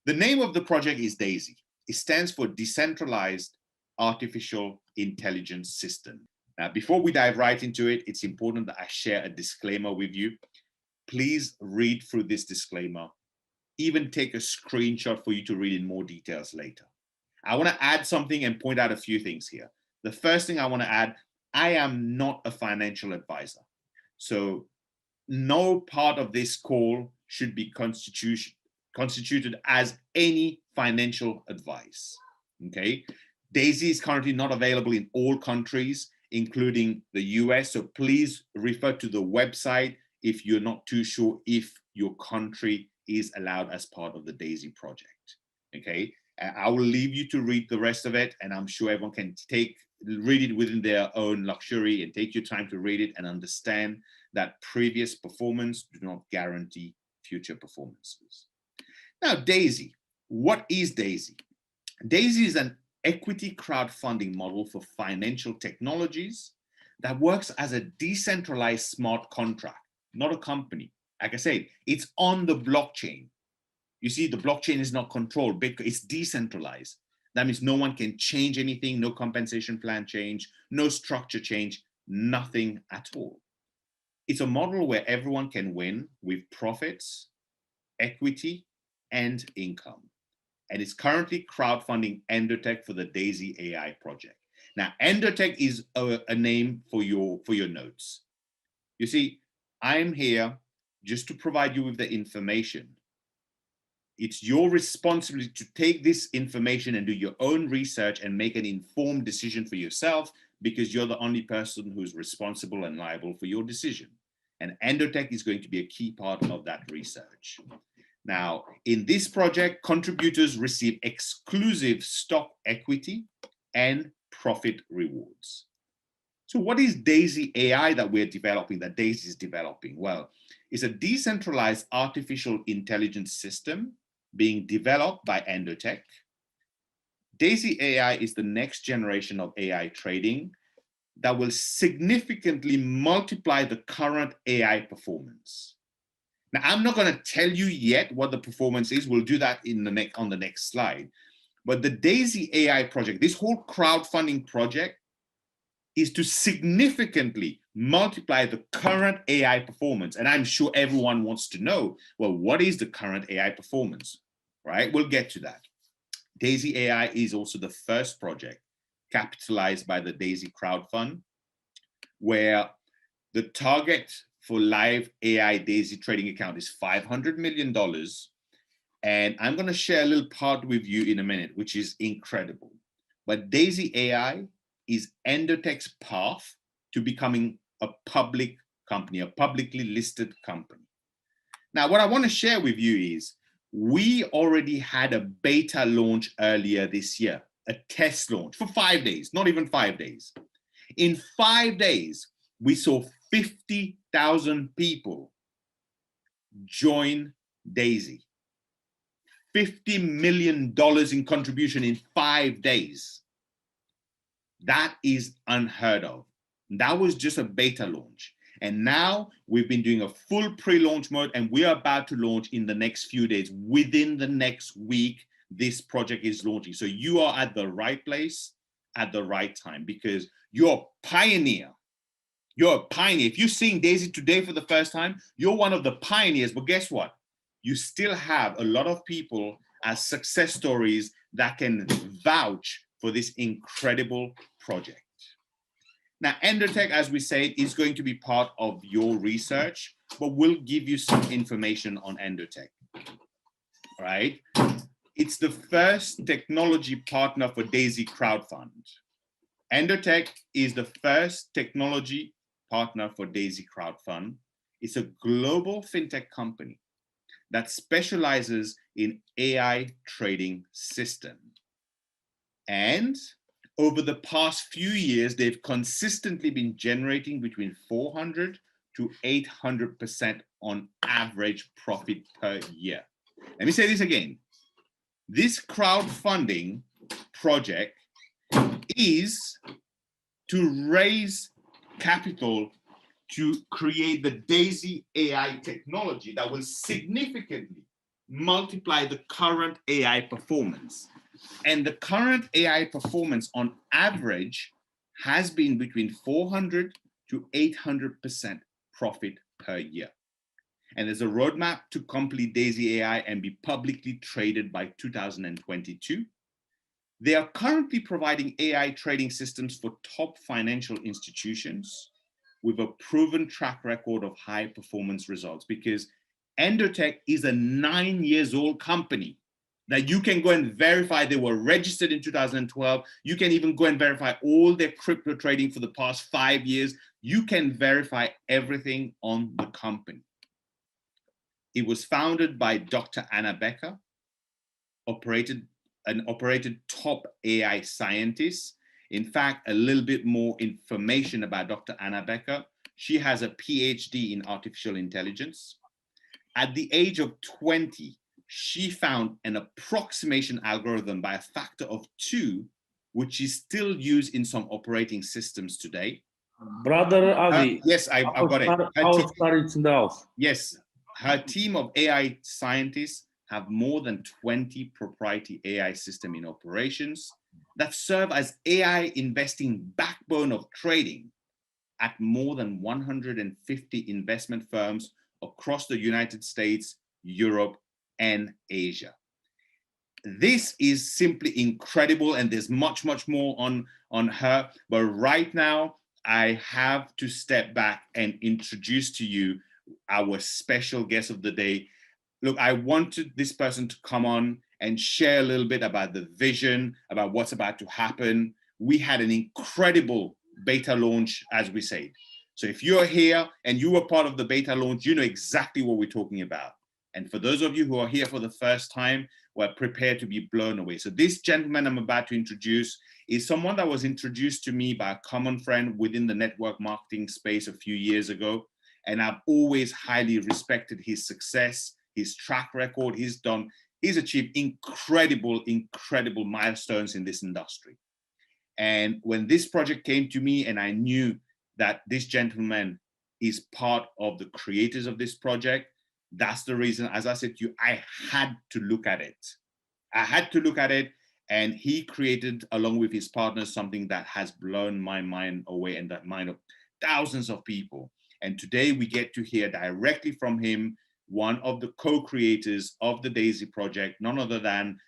The name of the project is DAISY. It stands for Decentralized Artificial Intelligence System. Now, before we dive right into it, it's important that I share a disclaimer with you. Please read through this disclaimer, even take a screenshot for you to read in more details later. I want to add something and point out a few things here. The first thing I want to add, I am not a financial advisor. So no part of this call should be constituted as any financial advice, okay? DAISY is currently not available in all countries, including the US, so please refer to the website if you're not too sure if your country is allowed as part of the DAISY project, okay? I will leave you to read the rest of it, and I'm sure everyone can read it within their own luxury and take your time to read it and understand that previous performance do not guarantee future performances. Now, DAISY, what is DAISY? DAISY is an equity crowdfunding model for financial technologies that works as a decentralized smart contract, not a company. Like I said, it's on the blockchain. You see, the blockchain is not controlled, it's decentralized. That means no one can change anything, no compensation plan change, no structure change, nothing at all. It's a model where everyone can win with profits, equity, and income. And it's currently crowdfunding Endotech for the DAISY AI project. Now, Endotech is a name for your notes. You see, I'm here just to provide you with the information. It's your responsibility to take this information and do your own research and make an informed decision for yourself, because you're the only person who's responsible and liable for your decision. And Endotech is going to be a key part of that research. Now, in this project, contributors receive exclusive stock equity and profit rewards. So what is DAISY AI that we're developing, that DAISY is developing? Well, it's a decentralized artificial intelligence system being developed by Endotech. DAISY AI is the next generation of AI trading that will significantly multiply the current AI performance. Now, I'm not going to tell you yet what the performance is. We'll do that on the next slide. But the DAISY AI project, this whole crowdfunding project, is to significantly multiply the current AI performance. And I'm sure everyone wants to know, well, what is the current AI performance, right? We'll get to that. DAISY AI is also the first project capitalized by the DAISY crowdfund, where the target for live AI DAISY trading account is $500 million. And I'm going to share a little part with you in a minute, which is incredible. But DAISY AI is Endotech's path to becoming a public company, a publicly listed company. Now, what I want to share with you is we already had a beta launch earlier this year, a test launch for 5 days, not even 5 days. In 5 days, we saw 50,000 people join DAISY. $50 million in contribution in 5 days. That is unheard of. That was just a beta launch. And now we've been doing a full pre-launch mode, and we are about to launch in the next few days. Within the next week, this project is launching. So you are at the right place at the right time, because you're a pioneer. You're a pioneer. If you're seeing DAISY today for the first time, you're one of the pioneers. But guess what? You still have a lot of people as success stories that can vouch for this incredible project. Now, Endotech, as we said, is going to be part of your research, but we'll give you some information on Endotech, right? It's the first technology partner for DAISY crowdfund. Endotech is the first technology partner for DAISY crowdfund. It's a global fintech company that specializes in AI trading system. And over the past few years, they've consistently been generating between 400 to 800% on average profit per year. Let me say this again. This crowdfunding project is to raise capital to create the DAISY AI technology that will significantly multiply the current AI performance. And the current AI performance on average has been between 400 to 800% profit per year. And there's a roadmap to complete Daisy AI and be publicly traded by 2022. They are currently providing AI trading systems for top financial institutions with a proven track record of high performance results, because Endotech is a 9-year-old company that you can go and verify. They were registered in 2012. You can even go and verify all their crypto trading for the past 5 years. You can verify everything on the company. It was founded by Dr. Anna Becker, operated top AI scientists. In fact, a little bit more information about Dr. Anna Becker. She has a PhD in artificial intelligence. At the age of 20, she found an approximation algorithm by a factor of 2, which is still used in some operating systems today. Brother Avi. Yes, I've got it. Yes, her team of AI scientists have more than 20 proprietary AI systems in operations that serve as AI investing backbone of trading at more than 150 investment firms across the United States, Europe, and Asia. This is simply incredible, and there's much, much more on her. But right now, I have to step back and introduce to you our special guest of the day. Look, I wanted this person to come on and share a little bit about the vision, about what's about to happen. We had an incredible beta launch, as we said. So if you're here and you were part of the beta launch, you know exactly what we're talking about. And for those of you who are here for the first time, we're prepared to be blown away. So this gentleman I'm about to introduce is someone that was introduced to me by a common friend within the network marketing space a few years ago. And I've always highly respected his success, his track record. He's achieved incredible milestones in this industry. And when this project came to me and I knew that this gentleman is part of the creators of this project, that's the reason, as I said to you, I had to look at it. I had to look at it, and he created, along with his partners, something that has blown my mind away and that mind of thousands of people. And today we get to hear directly from him, one of the co-creators of the Daisy project, none other than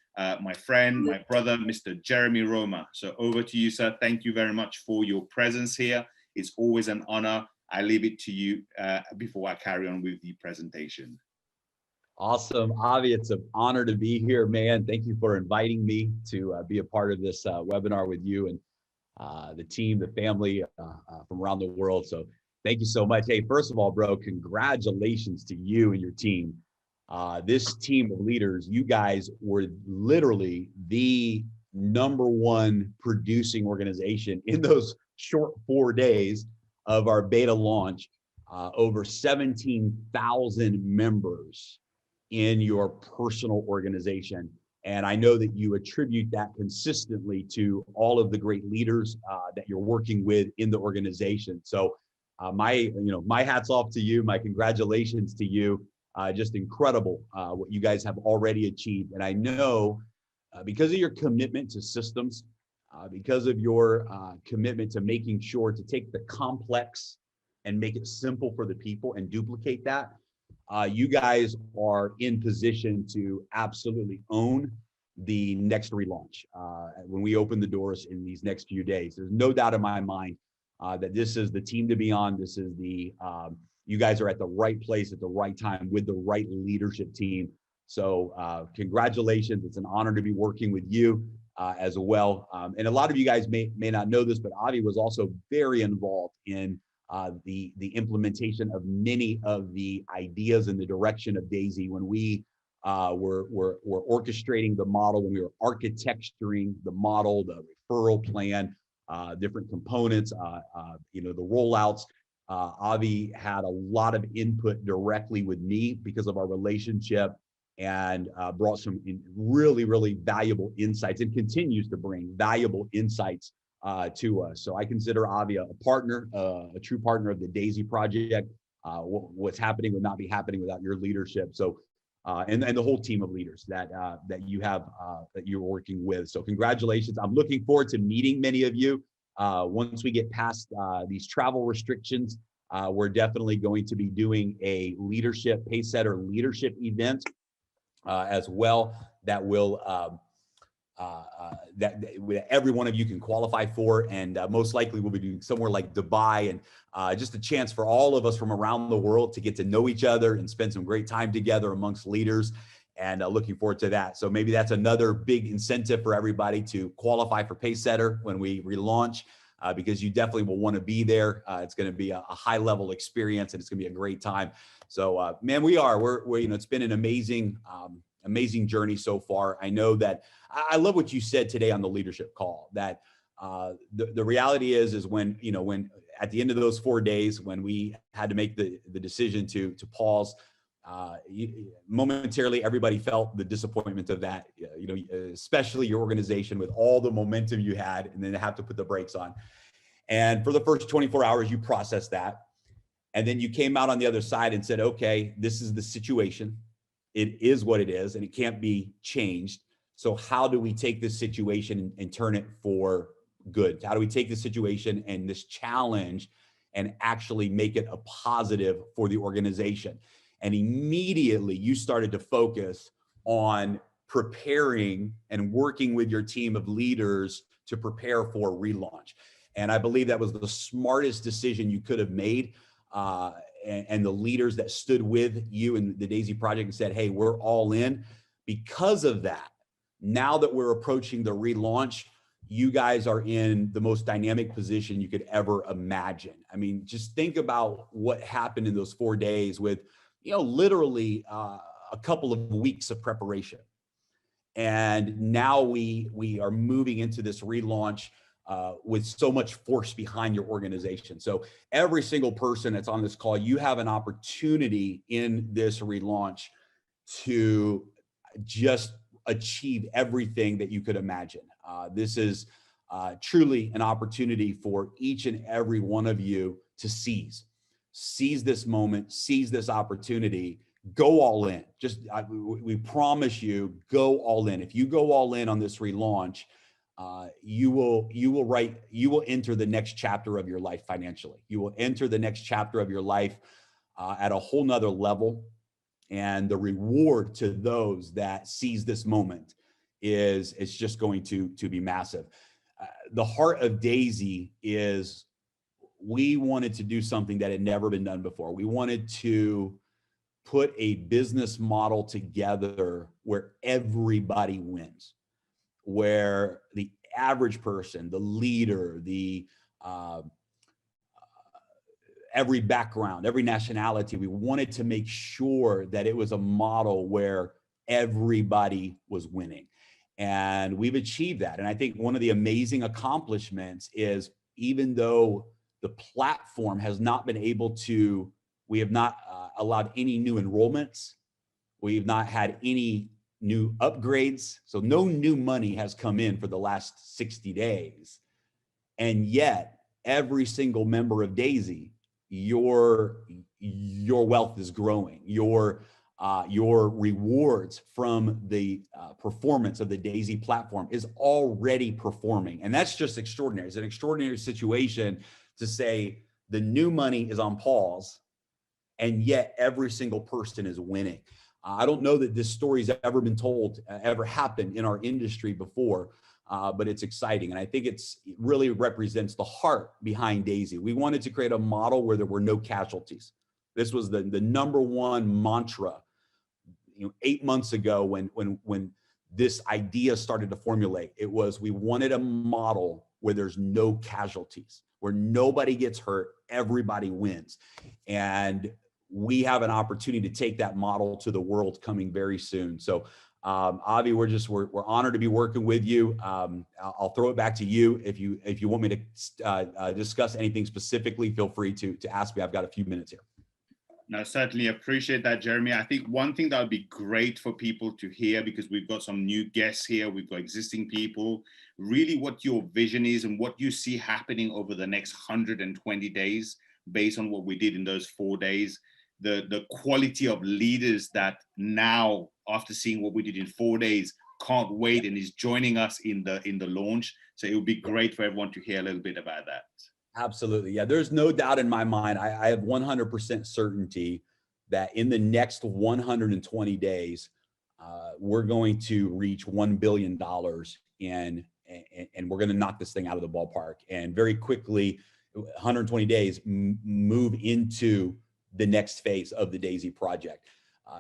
my friend, my brother, Mr. Jeremy Roma. So over to you, sir. Thank you very much for your presence here. It's always an honor. I leave it to you before I carry on with the presentation. Awesome, Avi, it's an honor to be here, man. Thank you for inviting me to be a part of this webinar with you and the team, the family from around the world. So thank you so much. Hey, first of all, bro, congratulations to you and your team. This team of leaders, you guys were literally the #1 producing organization in those short 4 days of our beta launch. Over 17,000 members in your personal organization. And I know that you attribute that consistently to all of the great leaders that you're working with in the organization. So my hat's off to you, my congratulations to you. Just incredible what you guys have already achieved. And I know because of your commitment to systems, because of your commitment to making sure to take the complex and make it simple for the people and duplicate that, you guys are in position to absolutely own the next relaunch when we open the doors in these next few days. There's no doubt in my mind that this is the team to be on. This is you guys are at the right place at the right time with the right leadership team. So congratulations. It's an honor to be working with you as well. And a lot of you guys may not know this, but Avi was also very involved in the implementation of many of the ideas in the direction of Daisy when we were orchestrating the model, when we were architecturing the model, the referral plan, different components, the rollouts. Avi had a lot of input directly with me because of our relationship, and brought some really, really valuable insights and continues to bring valuable insights to us. So I consider Avi a partner, a true partner of the Daisy project. What's happening would not be happening without your leadership. So and the whole team of leaders that you have that you're working with. So congratulations. I'm looking forward to meeting many of you. Once we get past these travel restrictions, we're definitely going to be doing a Pacesetter leadership event as well that will that every one of you can qualify for, and most likely we'll be doing somewhere like Dubai, and just a chance for all of us from around the world to get to know each other and spend some great time together amongst leaders, and looking forward to that. So maybe that's another big incentive for everybody to qualify for Pacesetter when we relaunch, because you definitely will want to be there. It's going to be a high level experience, and it's going to be a great time. So man, we're you know, it's been an amazing amazing journey so far. I know that I love what you said today on the leadership call, that the reality is when, you know, when at the end of those 4 days, when we had to make the decision to pause, momentarily everybody felt the disappointment of that, you know, especially your organization with all the momentum you had, and then have to put the brakes on. And for the first 24 hours, you processed that. And then you came out on the other side and said, okay, this is the situation. It is what it is, and it can't be changed. So how do we take this situation and turn it for good? How do we take this situation and this challenge and actually make it a positive for the organization? And immediately you started to focus on preparing and working with your team of leaders to prepare for relaunch. And I believe that was the smartest decision you could have made. And the leaders that stood with you in the Daisy Project and said, hey, we're all in. Because of that, now that we're approaching the relaunch, you guys are in the most dynamic position you could ever imagine. I mean, just think about what happened in those 4 days with, you know, literally a couple of weeks of preparation. And now we are moving into this relaunch with so much force behind your organization. So every single person that's on this call, you have an opportunity in this relaunch to just achieve everything that you could imagine. This is truly an opportunity for each and every one of you to seize this moment, seize this opportunity, go all in. We promise you, go all in. If you go all in on this relaunch, you will enter the next chapter of your life financially. You will enter the next chapter of your life at a whole nother level. And the reward to those that seize this moment is just going to be massive. The heart of Daisy is we wanted to do something that had never been done before. We wanted to put a business model together where everybody wins, where the average person, the leader, every background, every nationality, we wanted to make sure that it was a model where everybody was winning. And we've achieved that. And I think one of the amazing accomplishments is, even though the platform has not been able to, we have not allowed any new enrollments, we've not had any new upgrades. So no new money has come in for the last 60 days. And yet every single member of Daisy, your wealth is growing. Your rewards from the performance of the Daisy platform is already performing. And that's just extraordinary. It's an extraordinary situation to say the new money is on pause, and yet every single person is winning. I don't know that this story's ever been told, ever happened in our industry before, but it's exciting. And I think it really represents the heart behind Daisy. We wanted to create a model where there were no casualties. This was the number one mantra, 8 months ago when this idea started to formulate. It was, we wanted a model where there's no casualties, where nobody gets hurt, everybody wins. And we have an opportunity to take that model to the world coming very soon. So Avi, we're honored to be working with you. I'll throw it back to you. If you want me to discuss anything specifically, feel free to ask me. I've got a few minutes here. No, certainly appreciate that, Jeremy. I think one thing that would be great for people to hear, because we've got some new guests here, we've got existing people, really what your vision is and what you see happening over the next 120 days based on what we did in those 4 days. the quality of leaders that now, after seeing what we did in 4 days, can't wait and is joining us in the launch. So it would be great for everyone to hear a little bit about that. Absolutely. Yeah, there's no doubt in my mind. I have 100% certainty that in the next 120 days, we're going to reach $1 billion and we're going to knock this thing out of the ballpark. And very quickly, 120 days, move into the next phase of the DAISY project.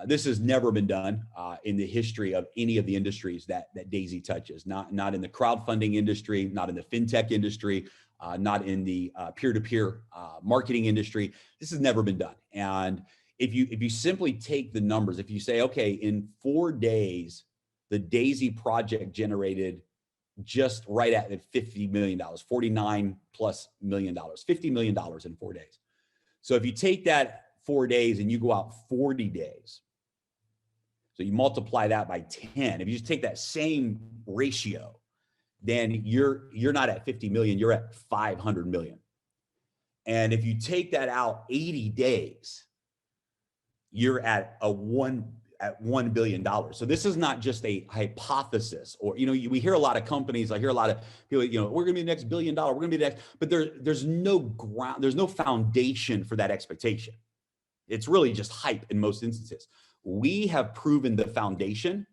This has never been done in the history of any of the industries that DAISY touches. Not in the crowdfunding industry, not in the fintech industry, not in the peer-to-peer marketing industry. This has never been done. And if you simply take the numbers, if you say, okay, in 4 days, the DAISY project generated just right at $50 million, 49 plus $million, $50 million in 4 days. So if you take that 4 days and you go out 40 days, so you multiply that by 10, if you just take that same ratio, then you're not at 50 million, you're at 500 million. And if you take that out 80 days, you're at $1 billion. So this is not just a hypothesis, or, we hear a lot of companies, I hear a lot of people, we're gonna be the next $1 billion, we're gonna be the next, but there's no ground, there's no foundation for that expectation. It's really just hype in most instances. We have proven the foundation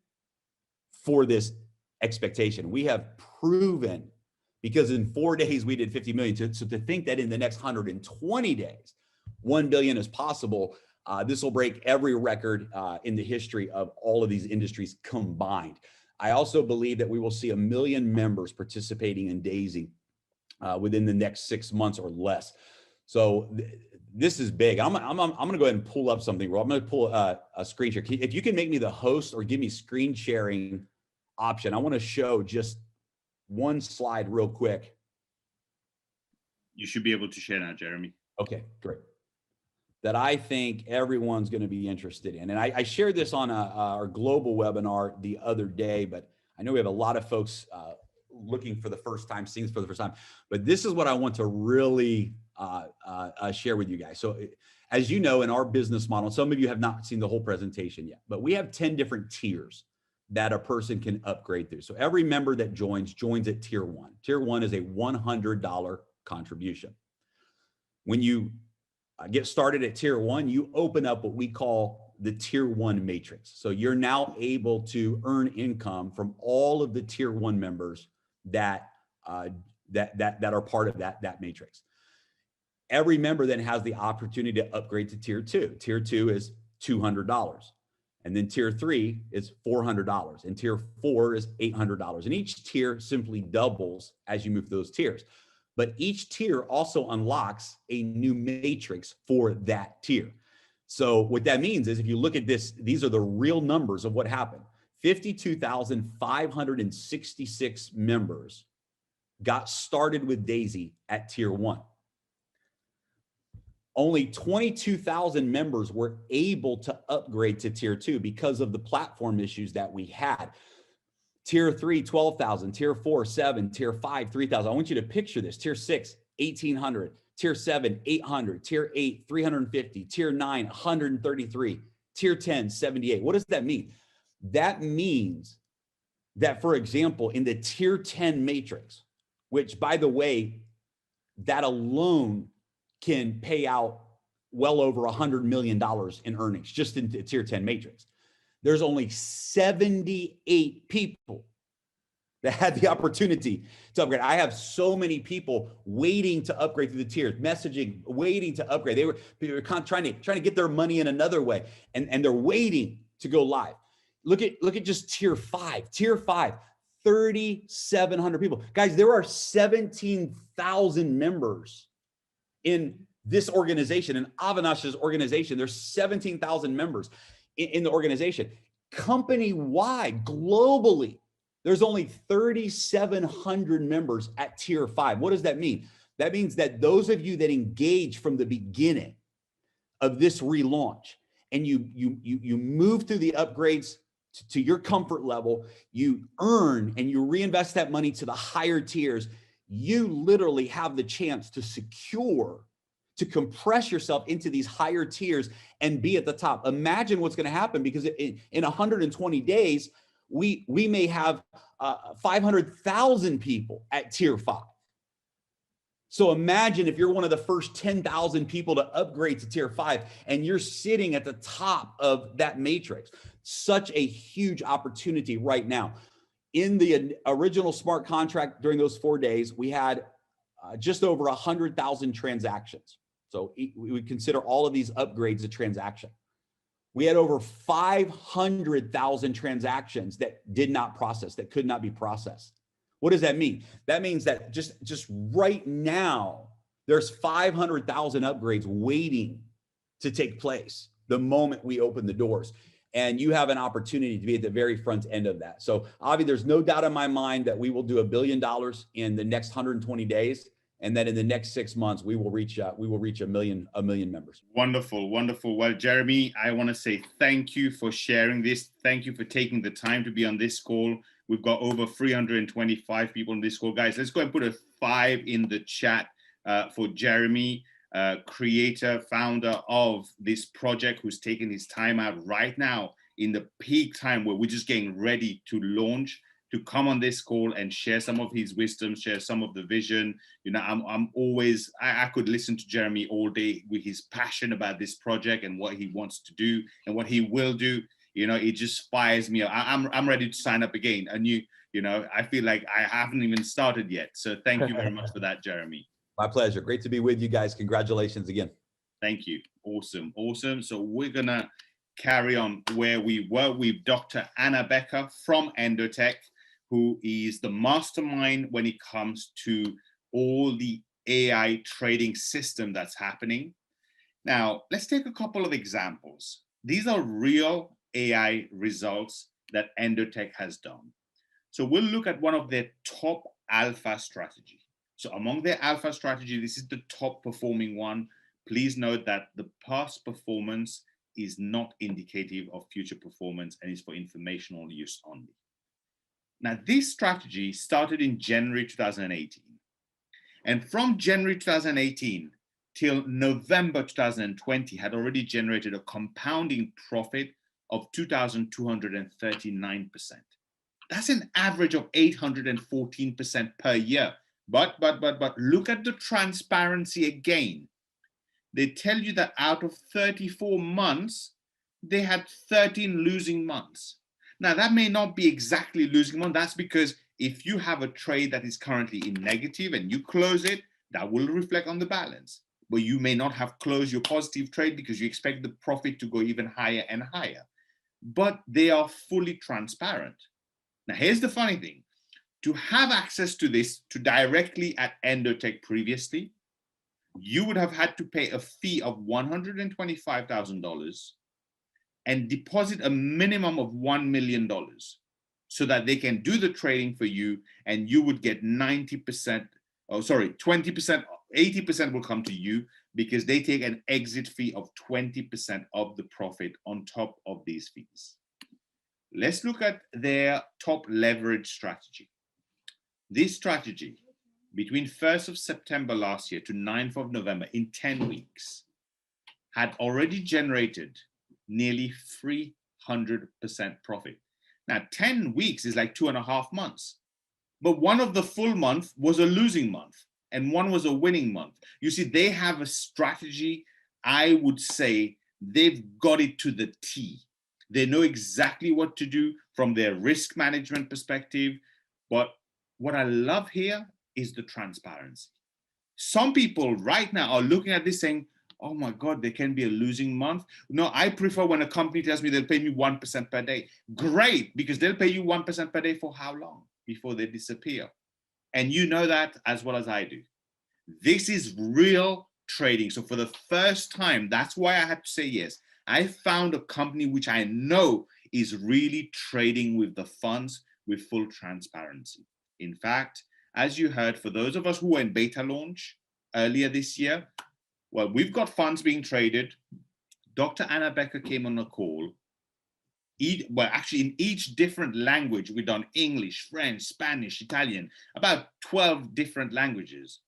for this expectation. We have proven, because in 4 days we did 50 million. So to think that in the next 120 days, 1 billion is possible, this will break every record in the history of all of these industries combined. I also believe that we will see 1 million members participating in DAISY within the next 6 months or less. So this is big. I'm gonna go ahead and pull up something, Rob. I'm gonna pull a screen share. If you can make me the host or give me screen sharing option, I wanna show just one slide real quick. You should be able to share now, Jeremy. Okay, great. That I think everyone's gonna be interested in. And I shared this on our global webinar the other day, but I know we have a lot of folks looking for the first time, seeing this for the first time, but this is what I want to really share with you guys. So as you know, in our business model, some of you have not seen the whole presentation yet, but we have 10 different tiers that a person can upgrade through. So every member that joins at tier 1. Tier 1 is a $100 contribution. When you get started at tier 1, you open up what we call the tier 1 matrix. So you're now able to earn income from all of the tier 1 members that are part of that matrix. Every member then has the opportunity to upgrade to tier 2. Tier 2 is $200. And then tier 3 is $400. And tier 4 is $800. And each tier simply doubles as you move through those tiers. But each tier also unlocks a new matrix for that tier. So what that means is, if you look at this, these are the real numbers of what happened. 52,566 members got started with DAISY at tier 1. Only 22,000 members were able to upgrade to tier 2 because of the platform issues that we had. Tier 3, 12,000, tier 4, 7, tier 5, 3,000. I want you to picture this. Tier 6, 1,800, tier 7, 800, tier 8, 350, tier 9, 133, tier 10, 78. What does that mean? That means that, for example, in the tier 10 matrix, which, by the way, that alone can pay out well over $100 million in earnings just in the tier 10 matrix. There's only 78 people that had the opportunity to upgrade. I have so many people waiting to upgrade through the tiers, messaging, waiting to upgrade. They were trying to get their money in another way, and they're waiting to go live. Look at just tier 5. Tier 5, 3,700 people. Guys, there are 17,000 members in this organization, in Avinash's organization. There's 17,000 members in the organization. Company-wide, globally, there's only 3,700 members at tier 5. What does that mean? That means that those of you that engage from the beginning of this relaunch, and you move through the upgrades to your comfort level, you earn and you reinvest that money to the higher tiers, you literally have the chance to secure to compress yourself into these higher tiers and be at the top. Imagine what's going to happen, because in 120 days, we may have 500,000 people at tier 5. So imagine if you're one of the first 10,000 people to upgrade to tier 5 and you're sitting at the top of that matrix. Such a huge opportunity right now. In the original smart contract during those 4 days, we had just over 100,000 transactions. So we would consider all of these upgrades a transaction. We had over 500,000 transactions that did not process, that could not be processed. What does that mean? That means that just right now, there's 500,000 upgrades waiting to take place the moment we open the doors. And you have an opportunity to be at the very front end of that. So Avi, there's no doubt in my mind that we will do $1 billion in the next 120 days. And then in the next 6 months, we will reach a million members. Wonderful, wonderful. Well, Jeremy, I want to say thank you for sharing this. Thank you for taking the time to be on this call. We've got over 325 people on this call. Guys, let's go and put a 5 in the chat for Jeremy, creator, founder of this project, who's taking his time out right now in the peak time where we're just getting ready to launch, to come on this call and share some of his wisdom, share some of the vision. You know, I'm always, I could listen to Jeremy all day with his passion about this project and what he wants to do and what he will do. You know, it just fires me up. I'm ready to sign up again. And you know, I feel like I haven't even started yet. So thank you very much for that, Jeremy. My pleasure. Great to be with you guys. Congratulations again. Thank you. Awesome. Awesome. So we're going to carry on where we were with Dr. Anna Becker from Endotech, who is the mastermind when it comes to all the AI trading system that's happening. Now, let's take a couple of examples. These are real AI results that Endotech has done. So we'll look at one of their top alpha strategy. So among their alpha strategy, this is the top performing one. Please note that the past performance is not indicative of future performance and is for informational use only. Now, this strategy started in January 2018. And from January 2018 till November 2020 had already generated a compounding profit of 2,239%. That's an average of 814% per year. But look at the transparency again. They tell you that out of 34 months, they had 13 losing months. Now, that may not be exactly losing month. That's because if you have a trade that is currently in negative and you close it, that will reflect on the balance. But you may not have closed your positive trade because you expect the profit to go even higher and higher. But they are fully transparent. Now, here's the funny thing. To have access to this, to directly at Endotech previously, you would have had to pay a fee of $125,000 and deposit a minimum of $1 million so that they can do the trading for you, and you would get 20%, 80% will come to you because they take an exit fee of 20% of the profit on top of these fees. Let's look at their top leverage strategy. This strategy, between 1st of September last year to 9th of November, in 10 weeks, had already generated nearly 300% profit. Now, 10 weeks is like 2.5 months, but one of the full month was a losing month and one was a winning month. You see, they have a strategy. I would say they've got it to the T. They know exactly what to do from their risk management perspective. But what I love here is the transparency. Some people right now are looking at this saying, oh my God, there can be a losing month. No, I prefer when a company tells me they'll pay me 1% per day. Great, because they'll pay you 1% per day for how long? Before they disappear. And you know that as well as I do. This is real trading. So for the first time, that's why I had to say yes. I found a company which I know is really trading with the funds with full transparency. In fact, as you heard, for those of us who were in beta launch earlier this year, well, we've got funds being traded. Dr. Anna Becker came on a call. Actually, in each different language, we've done English, French, Spanish, Italian, about 12 different languages.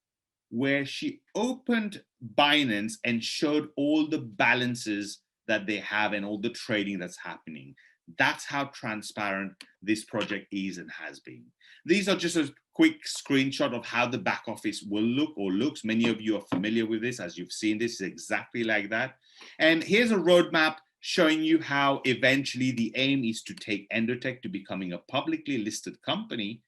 where she opened Binance and showed all the balances that they have and all the trading that's happening. That's how transparent this project is and has been. These are just a quick screenshot of how the back office will look or looks. Many of you are familiar with this as you've seen this, is exactly like that. And here's a roadmap showing you how eventually the aim is to take Endotech to becoming a publicly listed company,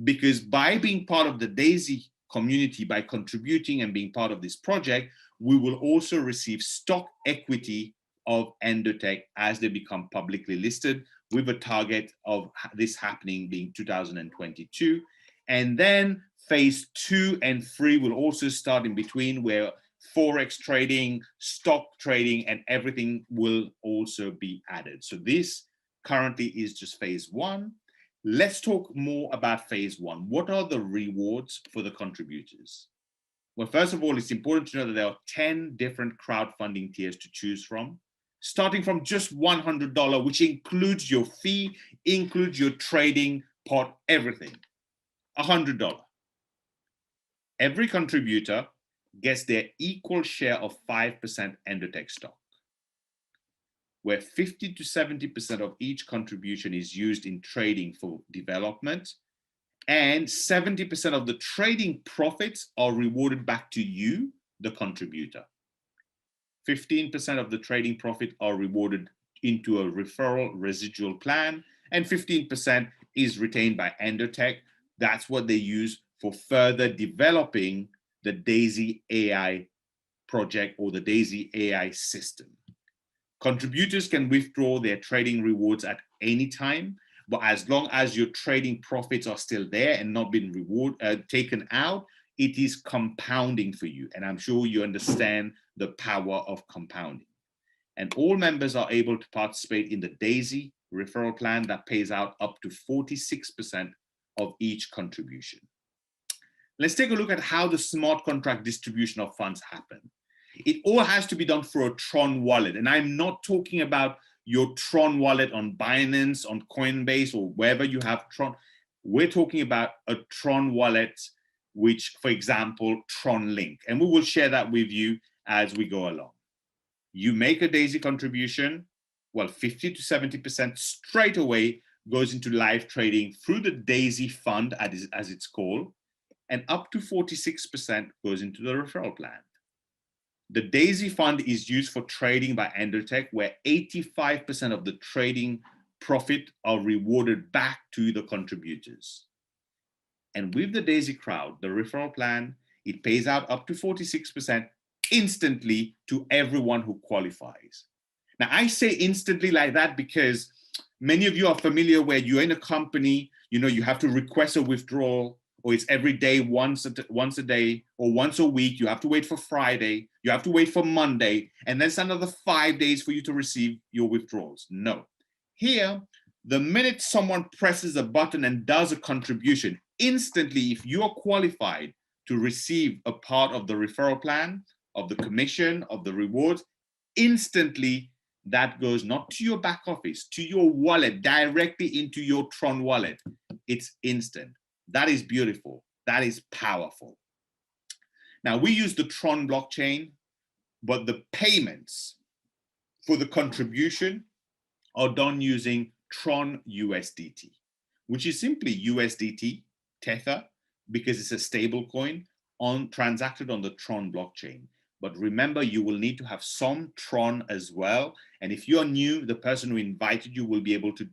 because by being part of the DAISY community, by contributing and being part of this project, we will also receive stock equity of Endotech as they become publicly listed, with a target of this happening being 2022. And then phase 2 and 3 will also start in between, where Forex trading, stock trading, and everything will also be added. So this currently is just phase 1. Let's talk more about phase 1. What are the rewards for the contributors? Well, first of all, it's important to know that there are 10 different crowdfunding tiers to choose from, starting from just $100, which includes your fee, includes your trading pot, everything. $100. Every contributor gets their equal share of 5% Endotech stock, where 50 to 70% of each contribution is used in trading for development, and 70% of the trading profits are rewarded back to you, the contributor. 15% of the trading profit are rewarded into a referral residual plan, and 15% is retained by Endotech. That's what they use for further developing the DAISY AI project or the DAISY AI system. Contributors can withdraw their trading rewards at any time, but as long as your trading profits are still there and not been taken out, it is compounding for you. And I'm sure you understand the power of compounding. And all members are able to participate in the DAISY referral plan that pays out up to 46% of each contribution. Let's take a look at how the smart contract distribution of funds happen. It all has to be done through a Tron wallet. And I'm not talking about your Tron wallet on Binance, on Coinbase, or wherever you have Tron. We're talking about a Tron wallet, which, for example, Tron Link. And we will share that with you as we go along. You make a DAISY contribution, well, 50 to 70% straight away goes into live trading through the DAISY fund, as it's called, and up to 46% goes into the referral plan. The DAISY fund is used for trading by Endotech, where 85% of the trading profit are rewarded back to the contributors. And with the DAISY crowd, the referral plan, it pays out up to 46% instantly to everyone who qualifies. Now, I say instantly like that because many of you are familiar where you're in a company, you have to request a withdrawal, or it's every day, once a day, or once a week. You have to wait for Friday, you have to wait for Monday, and then it's another 5 days for you to receive your withdrawals. No. Here, the minute someone presses a button and does a contribution, instantly, if you are qualified to receive a part of the referral plan, of the commission, of the rewards, instantly that goes not to your back office, to your wallet, directly into your Tron wallet. It's instant. That is beautiful. That is powerful. Now, we use the Tron blockchain, but the payments for the contribution are done using Tron USDT, which is simply USDT Tether, because it's a stable coin transacted on the Tron blockchain. But remember, you will need to have some Tron as well. And if you're new, the person who invited you will be able to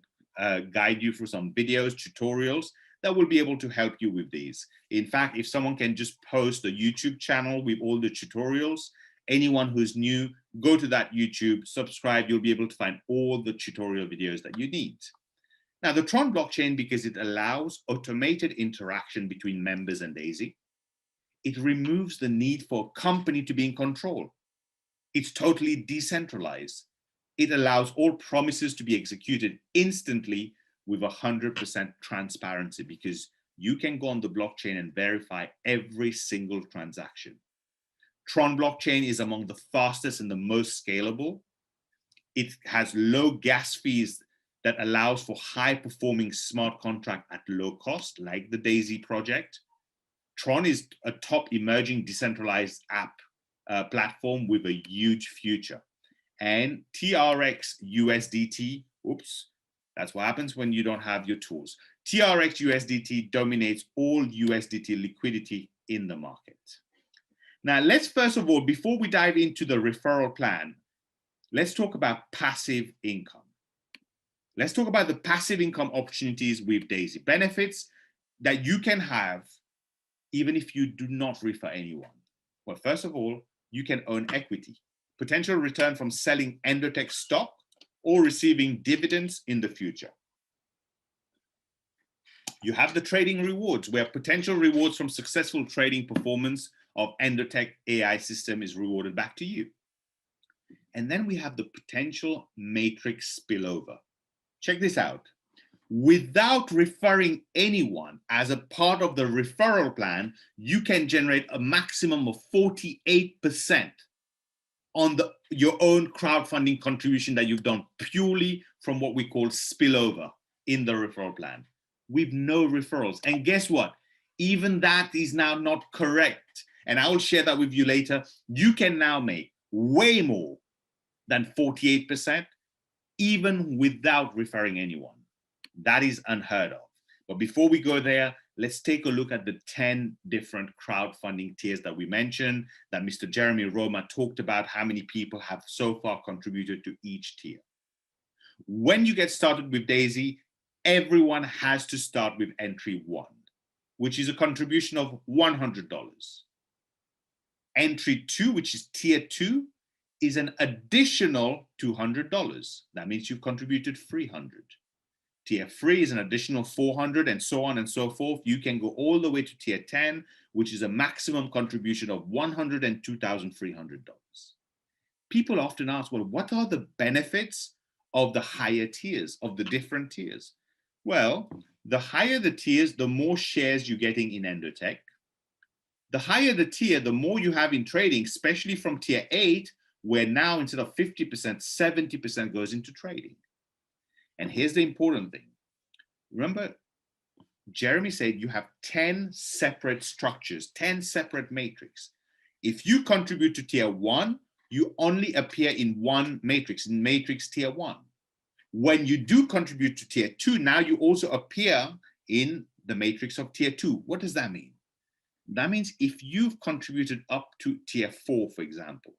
guide you through some videos, tutorials that will be able to help you with these. In fact, if someone can just post a YouTube channel with all the tutorials, anyone who's new, go to that YouTube, subscribe, you'll be able to find all the tutorial videos that you need. Now, the Tron blockchain, because it allows automated interaction between members and DAISY, it removes the need for a company to be in control. It's totally decentralized. It allows all promises to be executed instantly with 100% transparency, because you can go on the blockchain and verify every single transaction. Tron blockchain is among the fastest and the most scalable. It has low gas fees that allows for high performing smart contract at low cost, like the DAISY project. Tron is a top emerging decentralized app platform with a huge future. And TRX USDT, oops, that's what happens when you don't have your tools. TRX USDT dominates all USDT liquidity in the market. Now, let's first of all, before we dive into the referral plan, let's talk about passive income. Let's talk about the passive income opportunities with Daisy, benefits that you can have even if you do not refer anyone. Well, first of all, you can own equity, potential return from selling Endotech stock or receiving dividends in the future. You have the trading rewards, where potential rewards from successful trading performance of Endotech AI system is rewarded back to you. And then we have the potential matrix spillover. Check this out. Without referring anyone as a part of the referral plan, you can generate a maximum of 48% on your own crowdfunding contribution that you've done purely from what we call spillover in the referral plan, with no referrals. And guess what? Even that is now not correct. And I will share that with you later. You can now make way more than 48%, even without referring anyone. That is unheard of. But before we go there, let's take a look at the 10 different crowdfunding tiers that we mentioned, that Mr. Jeremy Roma talked about, how many people have so far contributed to each tier. When you get started with Daisy, everyone has to start with entry 1, which is a contribution of $100. Entry 2, which is tier 2, is an additional $200. That means you've contributed $300. Tier 3 is an additional $400, and so on and so forth. You can go all the way to tier 10, which is a maximum contribution of $102,300. People often ask, well, what are the benefits of the higher tiers, of the different tiers? Well, the higher the tiers, the more shares you're getting in Endotech. The higher the tier, the more you have in trading, especially from tier 8, where now instead of 50%, 70% goes into trading. And here's the important thing. Remember, Jeremy said you have 10 separate structures, 10 separate matrix. If you contribute to tier 1, you only appear in one matrix, in matrix tier 1. When you do contribute to tier 2, now you also appear in the matrix of tier 2. What does that mean? That means if you've contributed up to tier 4, for example,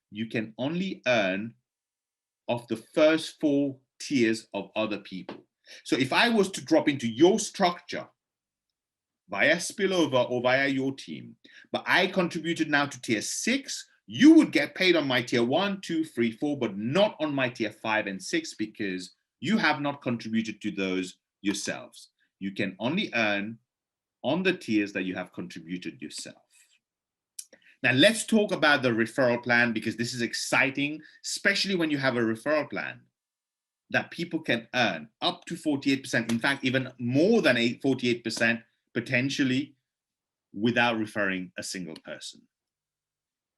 you can only earn of the first 4 tiers of other people. So if I was to drop into your structure via spillover or via your team, but I contributed now to tier 6, you would get paid on my tier 1, 2, 3, 4, but not on my tier 5 and 6 because you have not contributed to those yourselves. You can only earn on the tiers that you have contributed yourself. Now let's talk about the referral plan, because this is exciting, especially when you have a referral plan that people can earn up to 48%, in fact, even more than 48% potentially without referring a single person.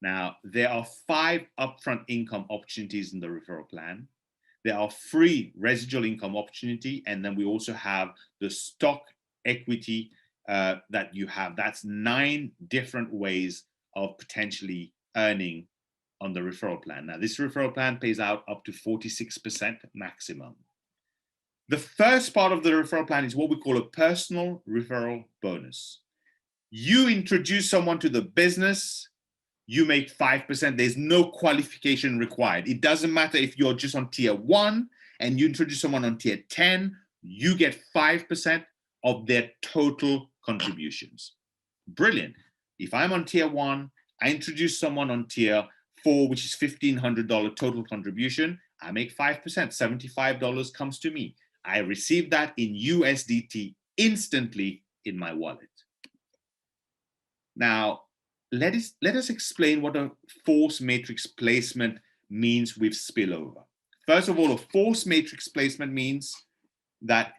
Now, there are 5 upfront income opportunities in the referral plan. There are 3 residual income opportunity, and then we also have the stock equity that you have. That's 9 different ways of potentially earning on the referral plan. Now, this referral plan pays out up to 46% maximum. The first part of the referral plan is what we call a personal referral bonus. You introduce someone to the business, you make 5%. There's no qualification required. It doesn't matter if you're just on tier 1 and you introduce someone on tier 10, you get 5% of their total contributions. Brilliant. If I'm on tier 1, I introduce someone on tier 4, which is $1,500 total contribution, I make 5%, $75 comes to me. I receive that in USDT instantly in my wallet. Now, let us explain what a force matrix placement means with spillover. First of all, a force matrix placement means that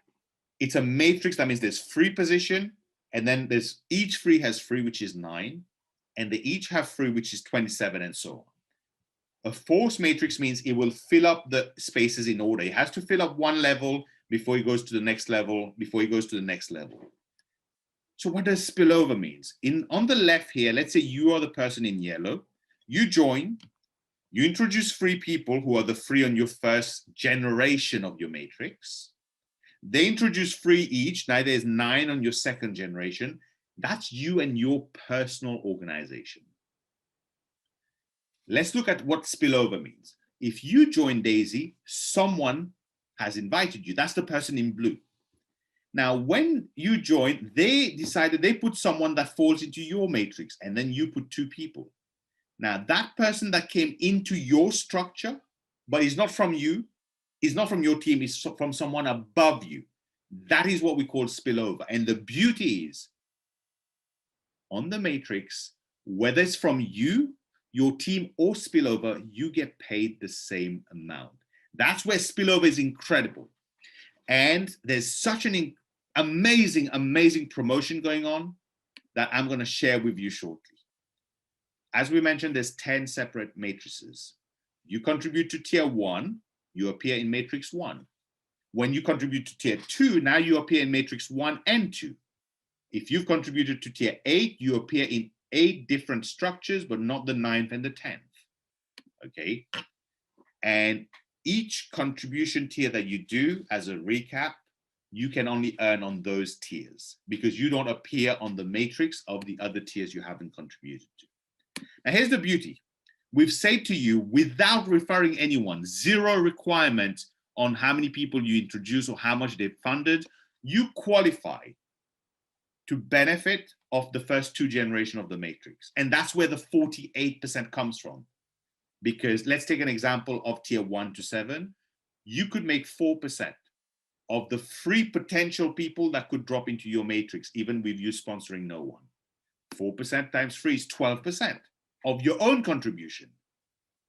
it's a matrix. That means there's free position, and then there's each free has free, which is 9, and they each have free, which is 27, and so on. A force matrix means it will fill up the spaces in order. It has to fill up one level before it goes to the next level, before it goes to the next level. So what does spillover means? On the left here, let's say you are the person in yellow. You join, you introduce 3 people who are the 3 on your first generation of your matrix. They introduce 3 each. Now there's 9 on your second generation. That's you and your personal organization. Let's look at what spillover means. If you join Daisy, someone has invited you. That's the person in blue. Now, when you join, they decided they put someone that falls into your matrix, and then you put 2 people. Now, that person that came into your structure, but is not from you, is not from your team, is from someone above you. That is what we call spillover. And the beauty is, on the matrix, whether it's from you, your team, or spillover, you get paid the same amount. That's where spillover is incredible. And there's such an amazing, amazing promotion going on that I'm going to share with you shortly. As we mentioned, there's 10 separate matrices. You contribute to tier 1, you appear in matrix 1. When you contribute to tier 2, now you appear in matrix 1 and 2. If you've contributed to tier 8, you appear in 8 different structures, but not the 9th and the 10th. Okay. And each contribution tier that you do, as a recap, you can only earn on those tiers because you don't appear on the matrix of the other tiers you haven't contributed to. Now, here's the beauty. We've said to you, without referring anyone, 0 requirement on how many people you introduce or how much they've funded, you qualify to benefit of the first 2 generations of the matrix. And that's where the 48% comes from. Because let's take an example of tier 1 to 7. You could make 4% of the 3 potential people that could drop into your matrix, even with you sponsoring no one. 4% times 3 is 12% of your own contribution.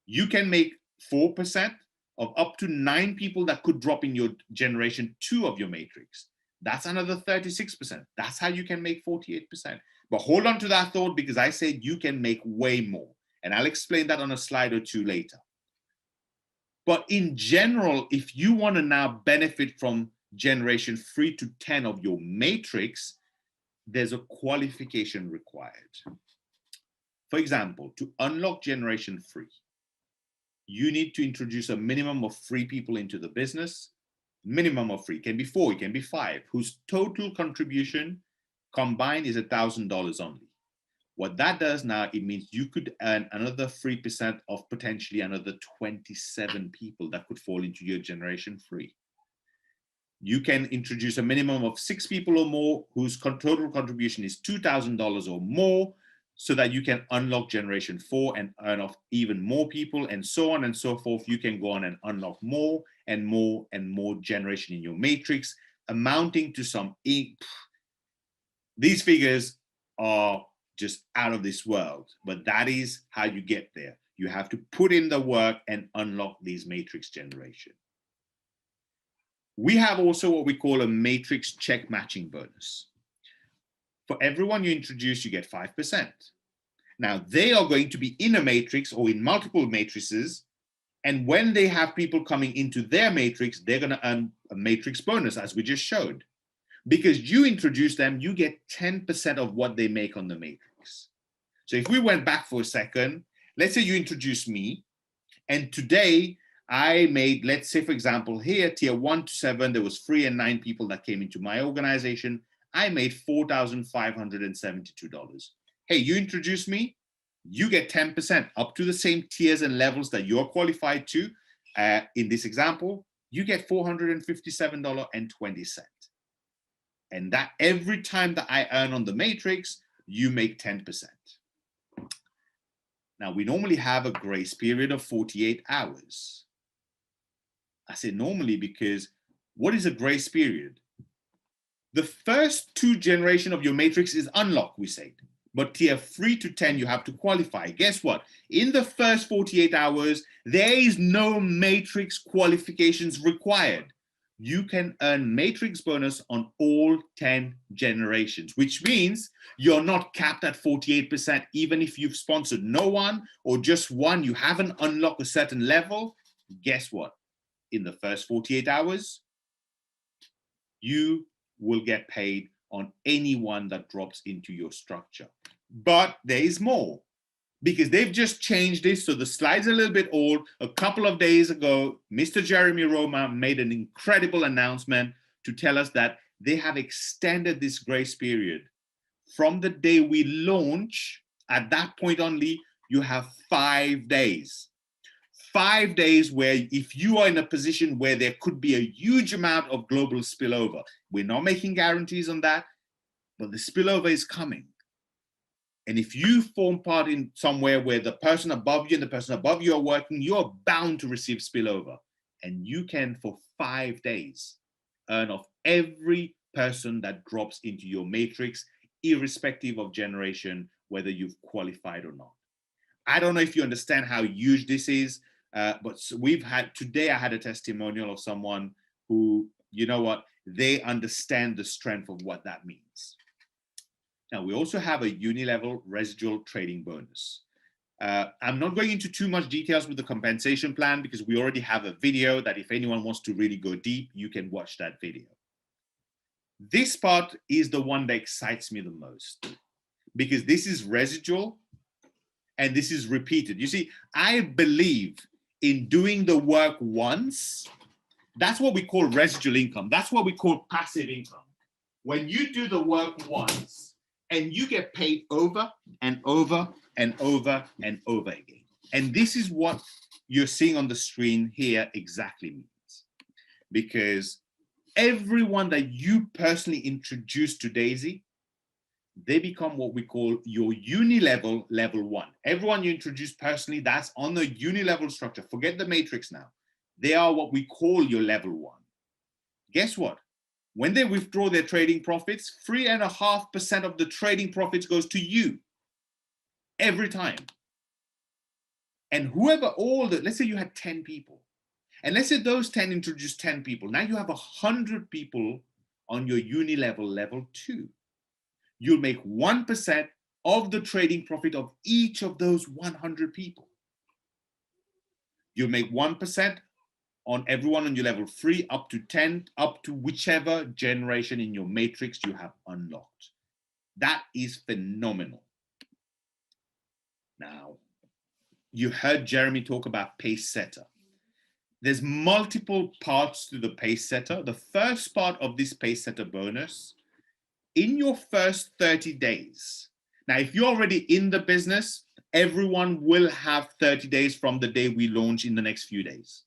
You can make 4% of up to 9 people that could drop in your generation 2 of your matrix. That's another 36%. That's how you can make 48%. But hold on to that thought, because I said you can make way more. And I'll explain that on a slide or 2 later. But in general, if you want to now benefit from generation 3 to 10 of your matrix, there's a qualification required. For example, to unlock generation 3, you need to introduce a minimum of 3 people into the business. Minimum of 3, can be 4, it can be 5, whose total contribution combined is $1,000 only. What that does now, it means you could earn another 3% of potentially another 27 people that could fall into your generation 3. You can introduce a minimum of 6 people or more whose total contribution is $2,000 or more, so that you can unlock generation 4 and earn off even more people, and so on and so forth. You can go on and unlock more and more and more generation in your matrix, amounting to some, these figures are just out of this world, but that is how you get there. You have to put in the work and unlock these matrix generation. We have also what we call a matrix check matching bonus. For everyone you introduce, you get 5%. Now, they are going to be in a matrix or in multiple matrices, and when they have people coming into their matrix, they're going to earn a matrix bonus, as we just showed. Because you introduce them, you get 10% of what they make on the matrix. So if we went back for a second, let's say you introduce me, and today I made, let's say, for example, here, tier 1 to 7, there was 3 and 9 people that came into my organization. I made $4,572. Hey, you introduce me, you get 10% up to the same tiers and levels that you're qualified to. In this example, you get $457.20. And that every time that I earn on the matrix, you make 10%. Now, we normally have a grace period of 48 hours. I say normally because what is a grace period? The first 2 generations of your matrix is unlocked, we said. But tier 3 to 10, you have to qualify. Guess what? In the first 48 hours, there is no matrix qualifications required. You can earn matrix bonus on all 10 generations, which means you're not capped at 48%, even if you've sponsored no one or just one, you haven't unlocked a certain level. Guess what? In the first 48 hours, you will get paid on anyone that drops into your structure. But there is more, because they've just changed this. So the slide's a little bit old. A couple of days ago, Mr. Jeremy Roma made an incredible announcement to tell us that they have extended this grace period from the day we launch. At that point only, you have 5 days. 5 days where if you are in a position where there could be a huge amount of global spillover, we're not making guarantees on that, but the spillover is coming. And if you form part in somewhere where the person above you and the person above you are working, you're bound to receive spillover. And you can, for 5 days, earn off every person that drops into your matrix, irrespective of generation, whether you've qualified or not. I don't know if you understand how huge this is, but today I had a testimonial of someone who, you know what, they understand the strength of what that means. Now, we also have a Unilevel residual trading bonus. I'm not going into too much details with the compensation plan because we already have a video that if anyone wants to really go deep, you can watch that video. This part is the one that excites me the most because this is residual and this is repeated. You see, I believe in doing the work once. That's what we call residual income. That's what we call passive income. When you do the work once, and you get paid over and over and over and over again. And this is what you're seeing on the screen here exactly means. Because everyone that you personally introduce to Daisy, they become what we call your Unilevel level 1. Everyone you introduce personally, that's on the Unilevel structure. Forget the matrix now. They are what we call your level 1. Guess what? When they withdraw their trading profits, 3.5% of the trading profits goes to you every time. And whoever let's say you had 10 people, and let's say those 10 introduced 10 people. Now you have 100 people on your Unilevel level 2. You'll make 1% of the trading profit of each of those 100 people. You'll make 1% on everyone on your level 3 up to 10, up to whichever generation in your matrix you have unlocked. That is phenomenal. Now, you heard Jeremy talk about Pacesetter. There's multiple parts to the Pacesetter. The first part of this Pacesetter bonus, in your first 30 days. Now, if you're already in the business, everyone will have 30 days from the day we launch in the next few days.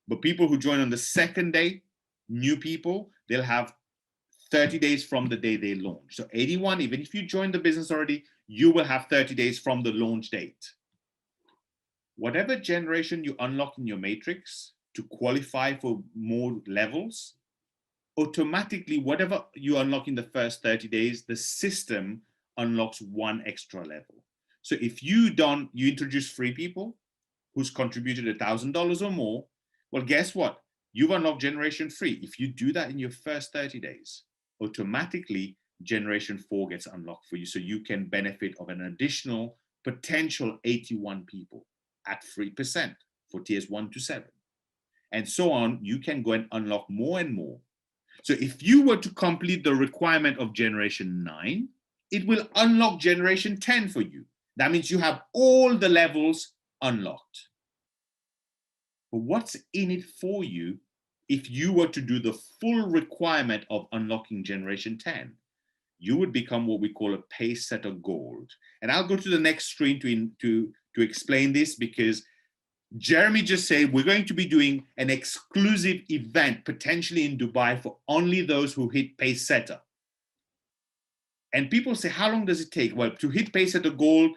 But people who join on the second day, new people, they'll have 30 days from the day they launch. So anyone, even if you join the business already, you will have 30 days from the launch date. Whatever generation you unlock in your matrix to qualify for more levels, automatically, whatever you unlock in the first 30 days, the system unlocks 1 extra level. So if you introduce 3 people who's contributed $1,000 or more, well, guess what? You've unlocked generation 3. If you do that in your first 30 days, automatically generation 4 gets unlocked for you. So you can benefit of an additional potential 81 people at 3% for tiers 1 to 7. And so on, you can go and unlock more and more. So if you were to complete the requirement of generation 9, it will unlock generation 10 for you. That means you have all the levels unlocked. But what's in it for you if you were to do the full requirement of unlocking generation 10? You would become what we call a Pacesetter Gold. And I'll go to the next screen to explain this, because Jeremy just said we're going to be doing an exclusive event, potentially in Dubai, for only those who hit Pacesetter. And people say, how long does it take? Well, to hit Pacesetter Gold,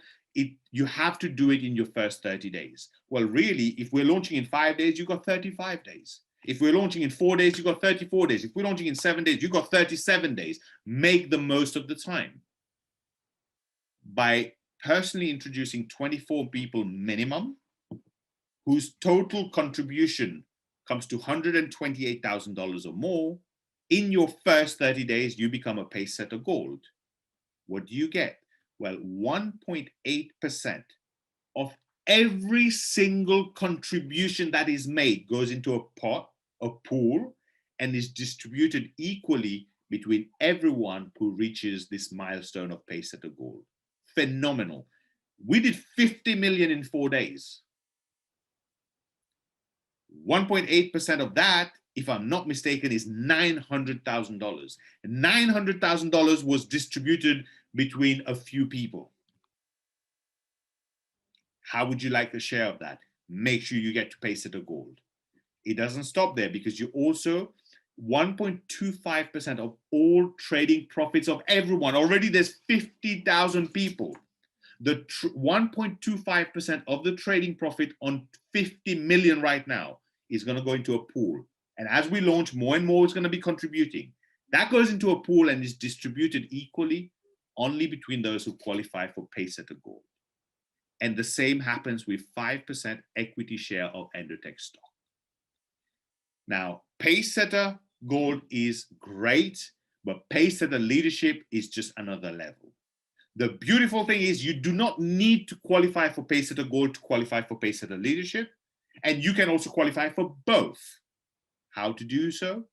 you have to do it in your first 30 days. Well, really, if we're launching in 5 days, you got 35 days. If we're launching in 4 days, you got 34 days. If we're launching in 7 days, you got 37 days. Make the most of the time. By personally introducing 24 people minimum, whose total contribution comes to $128,000 or more, in your first 30 days, you become a Pacesetter Gold. What do you get? Well, 1.8% of every single contribution that is made goes into a pot, a pool, and is distributed equally between everyone who reaches this milestone of Pacesetter Gold. Phenomenal. We did 50 million in 4 days. 1.8% of that, if I'm not mistaken, is $900,000. $900,000 was distributed between a few people. How would you like a share of that? Make sure you get to Pacesetter Gold. It doesn't stop there, because you also 1.25% of all trading profits of everyone. Already there's 50,000 people. The 1.25% of the trading profit on 50 million right now is going to go into a pool. And as we launch, more and more is going to be contributing. That goes into a pool and is distributed equally only between those who qualify for Pacesetter Gold. And the same happens with 5% equity share of Endotech stock. Now, Pacesetter Gold is great, but Pacesetter Leadership is just another level. The beautiful thing is you do not need to qualify for Pacesetter Gold to qualify for Pacesetter Leadership, and you can also qualify for both. How to do so?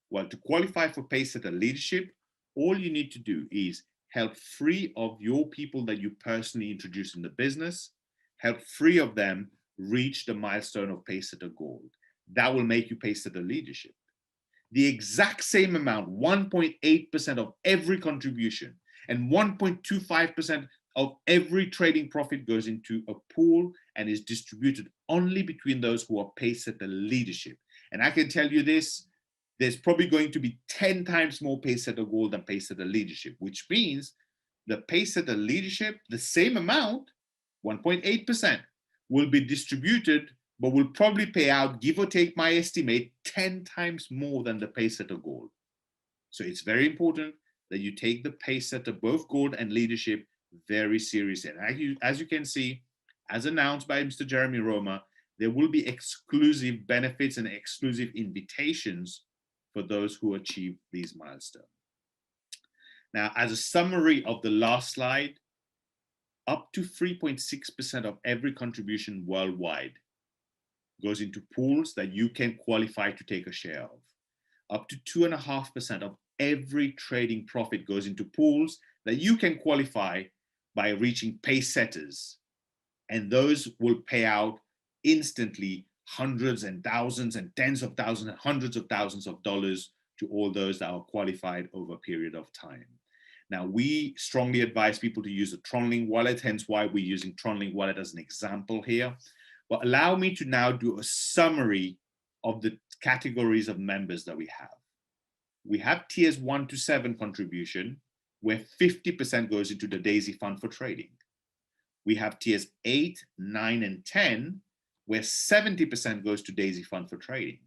Well, to qualify for Pacesetter Leadership, all you need to do is help 3 of your people that you personally introduce in the business, help 3 of them reach the milestone of Pacesetter Gold. That will make you Pacesetter Leadership. The exact same amount, 1.8% of every contribution and 1.25% of every trading profit goes into a pool and is distributed only between those who are Pacesetter Leadership. And I can tell you this, there's probably going to be 10 times more Pacesetter Gold than Pacesetter Leadership, which means the Pacesetter Leadership, the same amount, 1.8%, will be distributed, but will probably pay out, give or take my estimate, 10 times more than the Pacesetter Gold. So it's very important that you take the Pacesetter, both Gold and Leadership, very seriously. And as you can see, as announced by Mr. Jeremy Roma, there will be exclusive benefits and exclusive invitations for those who achieve these milestones. Now, as a summary of the last slide, up to 3.6% of every contribution worldwide goes into pools that you can qualify to take a share of. Up to 2.5% of every trading profit goes into pools that you can qualify by reaching Pacesetters. And those will pay out instantly hundreds and thousands and tens of thousands and hundreds of thousands of dollars to all those that are qualified over a period of time. Now, we strongly advise people to use a TronLink wallet, hence why we're using TronLink wallet as an example here. But allow me to now do a summary of the categories of members that we have. We have tiers 1 to 7 contribution, where 50% goes into the Daisy Fund for trading. We have tiers 8, 9, and 10, where 70% goes to Daisy Fund for trading.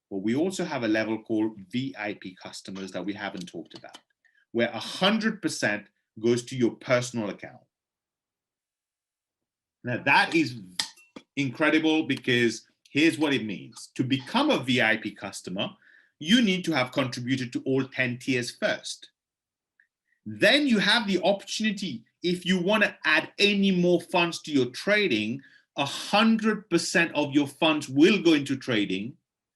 But we also have a level called VIP customers that we haven't talked about, where 100% goes to your personal account. Now that is incredible, because here's what it means. To become a VIP customer, you need to have contributed to all 10 tiers first. Then you have the opportunity, if you want to add any more funds to your trading, 100% of your funds will go into trading.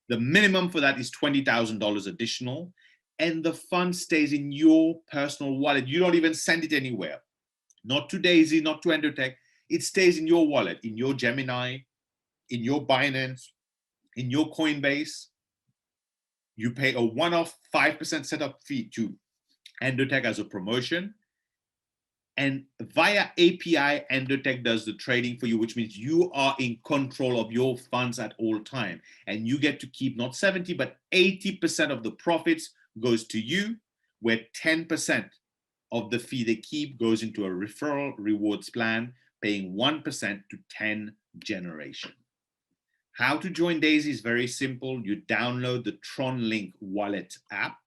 The minimum for that is $20,000 additional, and the fund stays in your personal wallet. You don't even send it anywhere. Not to Daisy, not to Endotech. It stays in your wallet, in your Gemini, in your Binance, in your Coinbase. You pay a one-off 5% setup fee to Endotech as a promotion. And via API, Endotech does the trading for you, which means you are in control of your funds at all time. And you get to keep not 70, but 80% of the profits goes to you, where 10% of the fee they keep goes into a referral rewards plan, paying 1% to 10 generation. How to join Daisy is very simple. You download the TronLink wallet app.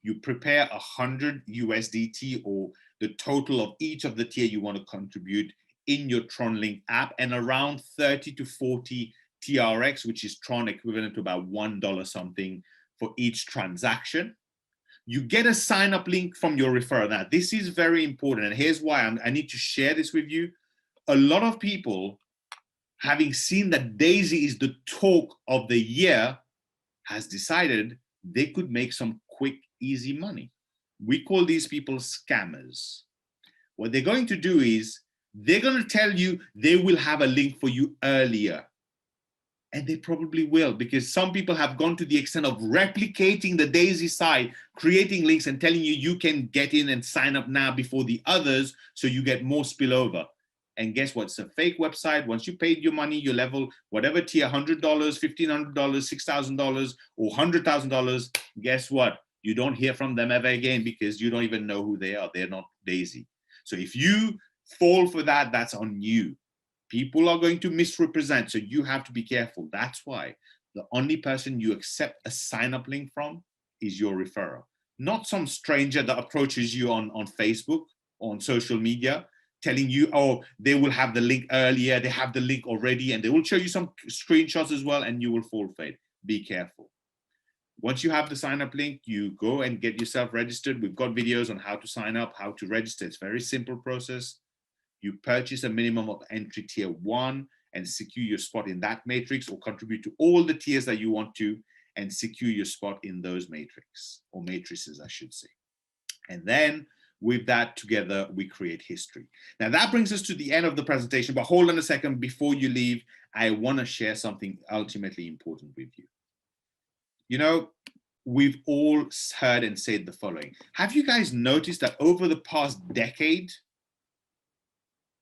You prepare 100 USDT, or the total of each of the tier you want to contribute, in your TronLink app, and around 30 to 40 TRX, which is Tron equivalent to about $1 something for each transaction. You get a sign up link from your referral. Now, this is very important. And here's why I need to share this with you. A lot of people, having seen that Daisy is the talk of the year, has decided they could make some quick easy money. We call these people scammers. What they're going to do is they're going to tell you they will have a link for you earlier. And they probably will, because some people have gone to the extent of replicating the Daisy site, creating links and telling you you can get in and sign up now before the others, so you get more spillover. And guess what? It's a fake website. Once you paid your money, your level, whatever tier, $100, $1,500, $6,000, or $100,000, guess what? You don't hear from them ever again because you don't even know who they are. They're not Daisy. So if you fall for that, that's on you. People are going to misrepresent, so you have to be careful. That's why the only person you accept a sign-up link from is your referrer, not some stranger that approaches you on Facebook or on social media, telling you, oh, they will have the link earlier, they have the link already, and they will show you some screenshots as well, and you will fall for it. Be careful. Once you have the sign-up link, you go and get yourself registered. We've got videos on how to sign up, how to register. It's a very simple process. You purchase a minimum of entry tier 1 and secure your spot in that matrix, or contribute to all the tiers that you want to and secure your spot in those matrices, or matrices, I should say. And then with that together, we create history. Now that brings us to the end of the presentation, but hold on a second. Before you leave, I want to share something ultimately important with you. You know, we've all heard and said the following. Have you guys noticed that over the past decade,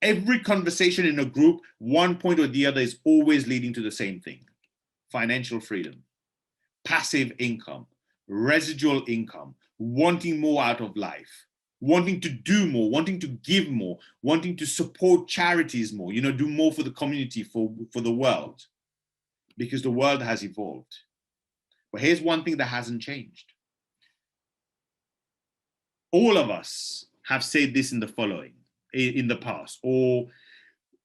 every conversation in a group, one point or the other, is always leading to the same thing: financial freedom, passive income, residual income, wanting more out of life, wanting to do more, wanting to give more, wanting to support charities more, you know, do more for the community, for the world, because the world has evolved. But here's one thing that hasn't changed. All of us have said this in the past, or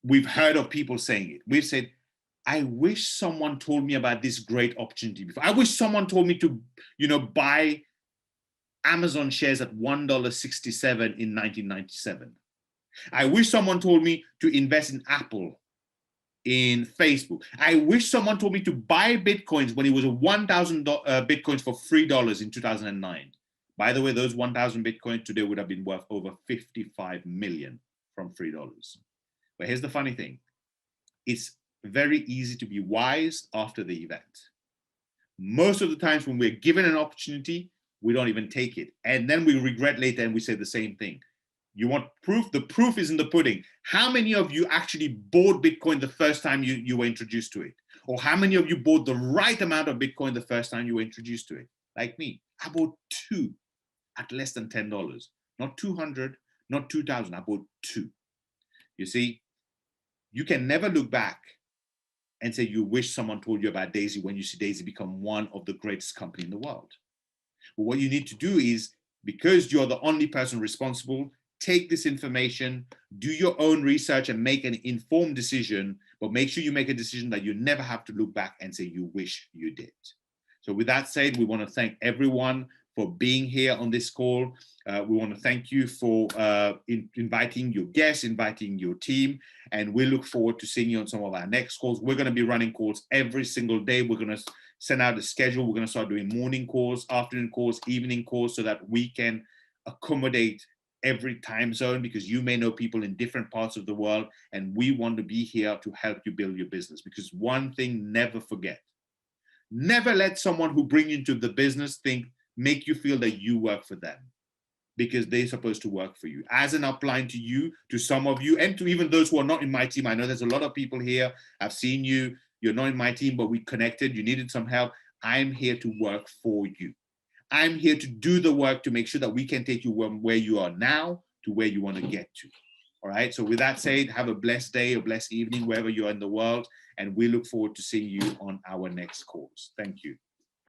we've heard of people saying it. We've said, I wish someone told me about this great opportunity before. I wish someone told me to, you know, buy Amazon shares at $1.67 in 1997. I wish someone told me to invest in Apple, in Facebook. I wish someone told me to buy Bitcoins when it was a 1,000 Bitcoins for $3 in 2009. By the way, those 1,000 Bitcoins today would have been worth over 55 million from $3. But here's the funny thing. It's very easy to be wise after the event. Most of the times when we're given an opportunity, we don't even take it. And then we regret later and we say the same thing. You want proof? The proof is in the pudding. How many of you actually bought Bitcoin the first time you were introduced to it? Or how many of you bought the right amount of Bitcoin the first time you were introduced to it? Like me, I bought 2 at less than $10. Not 200, not 2,000, I bought 2. You see, you can never look back and say you wish someone told you about Daisy when you see Daisy become one of the greatest companies in the world. But what you need to do is, because you're the only person responsible, take this information, do your own research and make an informed decision, but make sure you make a decision that you never have to look back and say you wish you did. So with that said, we want to thank everyone for being here on this call. We want to thank you for inviting your guests, inviting your team, and we look forward to seeing you on some of our next calls. We're going to be running calls every single day. We're going to send out a schedule. We're going to start doing morning calls, afternoon calls, evening calls, so that we can accommodate every time zone, because you may know people in different parts of the world, and we want to be here to help you build your business. Because one thing, never forget, never let someone who brings you into the business make you feel that you work for them, because they're supposed to work for you. As an upline to you, to some of you, and to even those who are not in my team. I know there's a lot of people here. I've seen you. You're not in my team, but we connected. You needed some help. I'm here to work for you. I'm here to do the work to make sure that we can take you from where you are now to where you want to get to. All right. So with that said, have a blessed day or blessed evening, wherever you are in the world. And we look forward to seeing you on our next calls. Thank you.